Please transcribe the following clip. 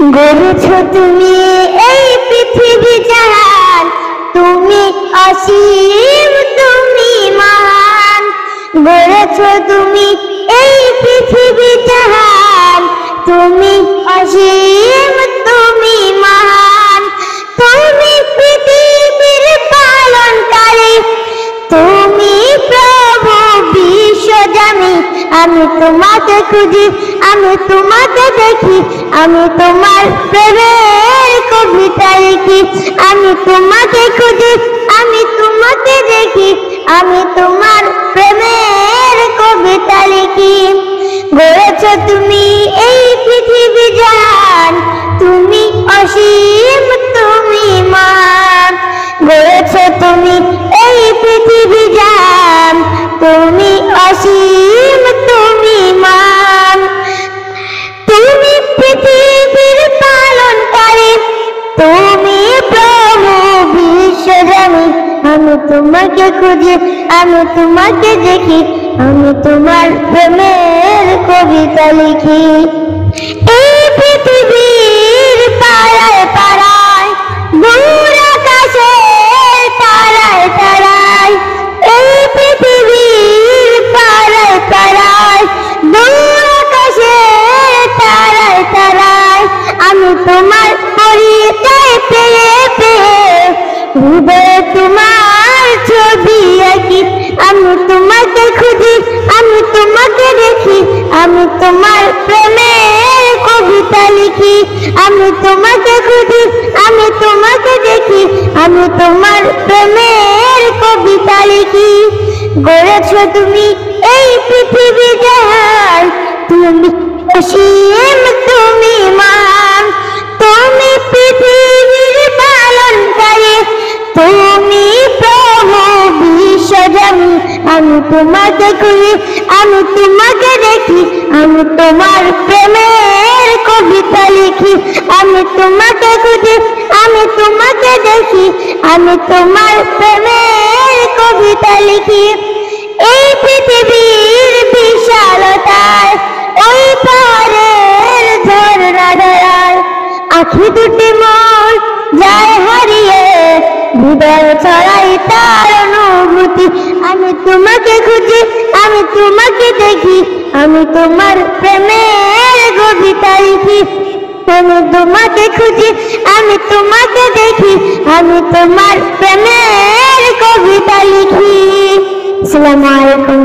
গড়েছো তুমি এই পৃথিবী জাহান, তুমি অসীম, তুমি মহান। গড়েছো তুমি এই পৃথিবী জাহান, তুমি অসীম, তুমি মহান। তুমি পৃথিবীর পালনকারী, তুমি প্রভু বিশ্বজামি। আমি তোমাকে খুঁজি, আমি তোমাকে দেখি, আমি তোমার প্রেমের কবিতা লিখি। আমি তোমাকে খুঁজি, আমি তোমাকে দেখি, আমি তোমার প্রেমের কবিতা লিখি। গড়েছো তুমি এই পৃথিবী জাহান, তুমি অসীম, তুমি মহান। গড়েছো তুমি এই পৃথিবী জাহান, তুমি অসীম, তুমি মহান। তুমি পৃথিবীর পালনকারী, তুমি প্রভু বিশ্বজামি। আমি তোমাকে খুঁজি, আমি তোমাকে দেখি, আমি তোমার প্রেমের কবিতা লিখি। এই পৃথিবীর পাড়ায় পাড়ায়, দূর আকাশের তারায় তারায়। এই পৃথিবীর পাড়ায় পাড়ায়, দূর আকাশের তারায় তারায়। আমি তোমার পরিচয় পেয়ে পেয়ে হৃদয়ে তোমার ছবি আঁকি। আমি তোমাকে খুঁজি, আমি তোমাকে দেখি, আমি তোমার প্রেমের কবিতা লিখি। আমি তোমাকে খুঁজি, আমি তোমাকে দেখি, আমি তোমার প্রেমের কবিতা লিখি। গড়েছো তুমি এই পৃথিবী জাহান, তুমি অসীম, তুমি মহান। তুমি পৃথিবীর পালনকারী, তুমি প্রভু বিশ্বজামি। আমি তোমাকে খুঁজি, আমি তোমাকে দেখি, আমি তোমার প্রেমের কবিতা লিখি। আমি তোমাকে খুঁজি, আমি তোমাকে দেখি, আমি তোমার প্রেমের কবিতা লিখি। এই পৃথিবীর বিশালতায়, ওই পাহাড়ের ঝর্ণা ধারায়, আখি দুটি মোর যায় হারিয়ে, হৃদয় ছড়াই তার অনুভূতি। আমি তোমাকে খুঁজি, আমি তোমাকে দেখি, আমি তোমার প্রেমের কবিতা লিখি। আমি তোমাকে খুঁজি, আমি তোমাকে দেখি, আমি তোমার প্রেমের কবিতা লিখি। আসসালামু আলাইকুম।